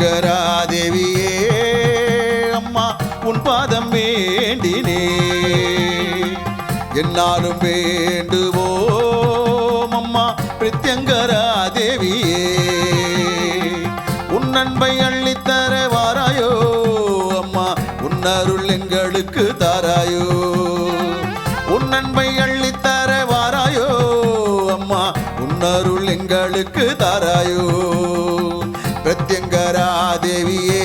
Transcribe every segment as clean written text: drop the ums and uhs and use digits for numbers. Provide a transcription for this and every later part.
பிரத்யங்கரா தேவியே அம்மா உன் பாதம் வேண்டினே என்னாலும் வேண்டுவோம் அம்மா பிரத்யங்கரா தேவியே உன் அன்பை அள்ளித்தர வாராயோ அம்மா உன் அருள் எங்களுக்கு தாராயோ உன் அன்பை அள்ளித்தர வாராயோ அம்மா உன் அருள் எங்களுக்கு தாராயோ பிரத்யங்கரா தேவியே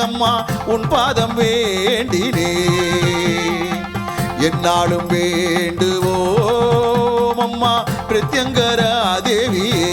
அம்மா உன் பாதம் வேண்டினே என்னாலும் வேண்டுவோம் அம்மா பிரத்யங்கரா தேவியே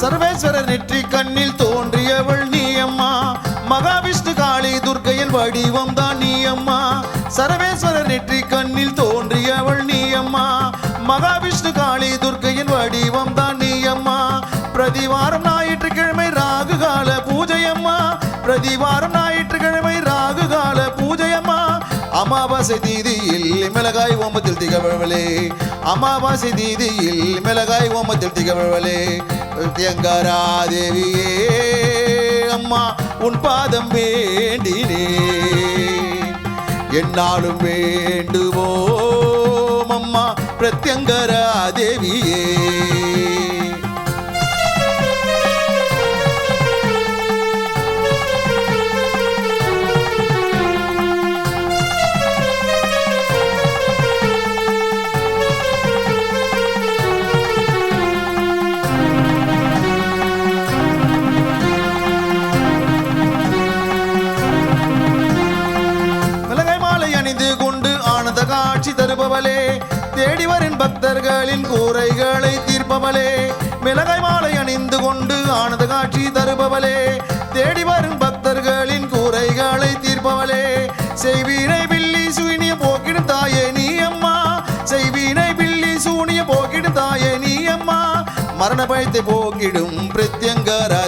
சர்வேஸ்வரர் நெற்றி கண்ணில் தோன்றியவள் நீ அம்மா மகாவிஷ்ணு காளி துர்க்கையின் வடிவம் தான் நீ அம்மா சர்வேஸ்வரர் நெற்றி கண்ணில் தோன்றியவள் நீ அம்மா மகாவிஷ்ணு காளி துர்க்கையின் வடிவம் தான் நீ அம்மா பிரதிவாரம் ஞாயிற்றுக்கிழமை ராகு கால பூஜை அம்மா பிரதிவாரம் ஞாயிற்றுக்கிழமை ராகு கால பூஜை அம்மா அமாவாசை தீதியில் மிளகாய் ஓமத்தில் திகழ்வளே அமாவாசை தீதியில் மிளகாய் ஓமத்தில் திகழ்வளே பிரத்யங்கரா தேவியே அம்மா உன் பாதம் வேண்டினே என்னாலும் வேண்டுவோம் அம்மா பிரத்யங்கரா தேவியே காட்சி தருபவளே தேடி வரும் பக்தர்களின் கூரைகளை தீர்ப்பவளே மிளகாய் மாலை அணிந்து கொண்டு ஆனந்த காட்சி தருபவளே தேடி வரும் பக்தர்களின் கூரைகளை தீர்ப்பவளே செய்வீனை பில்லி சூனிய போக்கிடும் தாயே நீ அம்மா செய்வீனை பில்லி சூனிய போக்கிடும் தாயே நீ அம்மா மரண பயத்தை போக்கிடும் பிரத்யங்கரா